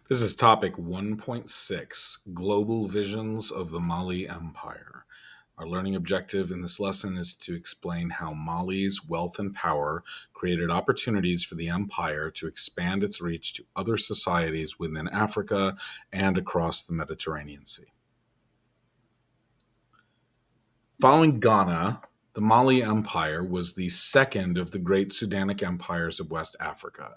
This is topic 1.6 Global Visions of the Mali Empire. Our learning objective in this lesson is to explain how Mali's wealth and power created opportunities for the empire to expand its reach to other societies within Africa and across the Mediterranean Sea. Following Ghana, the Mali Empire was the second of the great Sudanic empires of West Africa.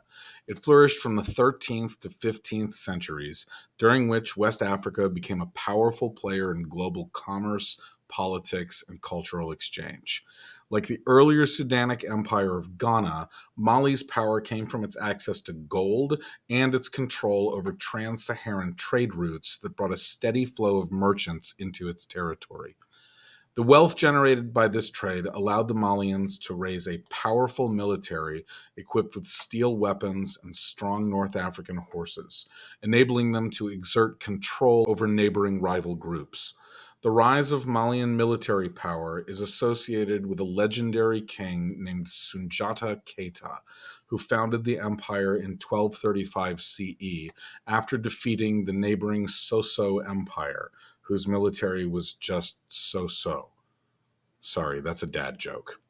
It flourished from the 13th to 15th centuries, during which West Africa became a powerful player in global commerce, politics, and cultural exchange. Like the earlier Sudanic Empire of Ghana, Mali's power came from its access to gold and its control over trans Saharan trade routes that brought a steady flow of merchants into its territory. The wealth generated by this trade allowed the Malians to raise a powerful military equipped with steel weapons and strong North African horses, enabling them to exert control over neighboring rival groups. The rise of Malian military power is associated with a legendary king named Sunjata Keita, who founded the empire in 1235 CE after defeating the neighboring Soso Empire, whose military was just so. Sorry, that's a dad joke.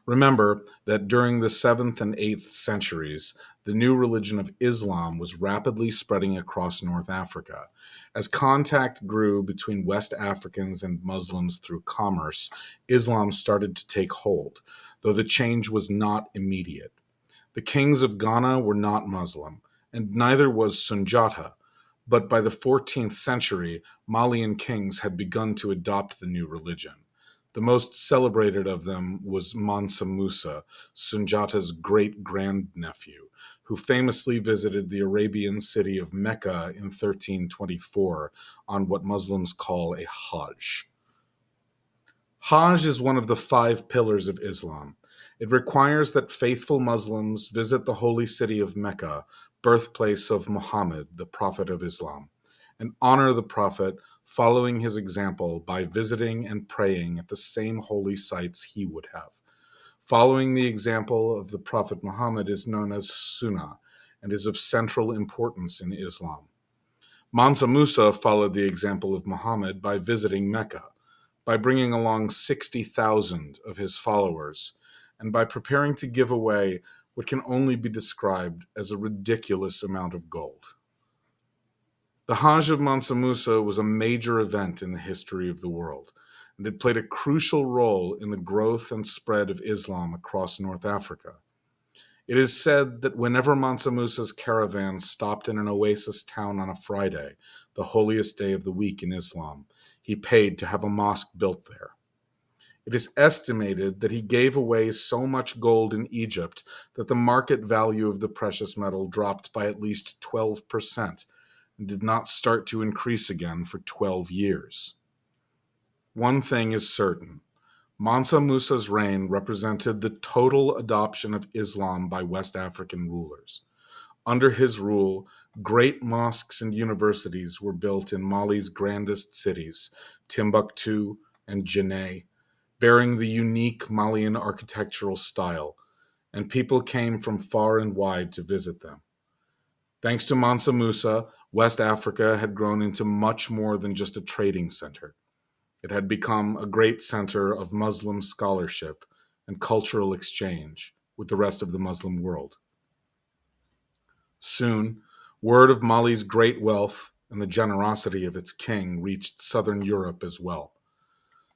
Remember that during the 7th and 8th centuries, the new religion of Islam was rapidly spreading across North Africa. As contact grew between West Africans and Muslims through commerce, Islam started to take hold, though the change was not immediate. The kings of Ghana were not Muslim, and neither was Sunjata, but by the 14th century, Malian kings had begun to adopt the new religion. The most celebrated of them was Mansa Musa, Sunjata's great grandnephew, who famously visited the Arabian city of Mecca in 1324 on what Muslims call a Hajj. Hajj is one of the 5 pillars of Islam. It requires that faithful Muslims visit the holy city of Mecca, birthplace of Muhammad, the Prophet of Islam, and honor the Prophet, following his example by visiting and praying at the same holy sites he would have. Following the example of the Prophet Muhammad is known as Sunnah and is of central importance in Islam. Mansa Musa followed the example of Muhammad by visiting Mecca, by bringing along 60,000 of his followers, and by preparing to give away what can only be described as a ridiculous amount of gold. The Hajj of Mansa Musa was a major event in the history of the world, and it played a crucial role in the growth and spread of Islam across North Africa. It is said that whenever Mansa Musa's caravan stopped in an oasis town on a Friday, the holiest day of the week in Islam, he paid to have a mosque built there. It is estimated that he gave away so much gold in Egypt that the market value of the precious metal dropped by at least 12% and did not start to increase again for 12 years. One thing is certain. Mansa Musa's reign represented the total adoption of Islam by West African rulers. Under his rule, great mosques and universities were built in Mali's grandest cities, Timbuktu and Djenné, bearing the unique Malian architectural style, and people came from far and wide to visit them. Thanks to Mansa Musa, West Africa had grown into much more than just a trading center. It had become a great center of Muslim scholarship and cultural exchange with the rest of the Muslim world. Soon, word of Mali's great wealth and the generosity of its king reached southern Europe as well.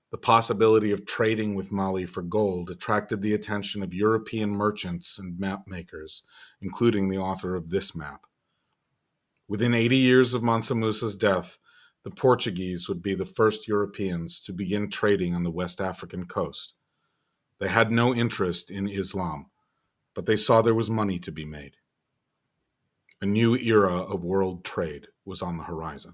The possibility of trading with Mali for gold attracted the attention of European merchants and map makers, including the author of this map. Within 80 years of Mansa Musa's death, the Portuguese would be the first Europeans to begin trading on the West African coast. They had no interest in Islam, but they saw there was money to be made. A new era of world trade was on the horizon.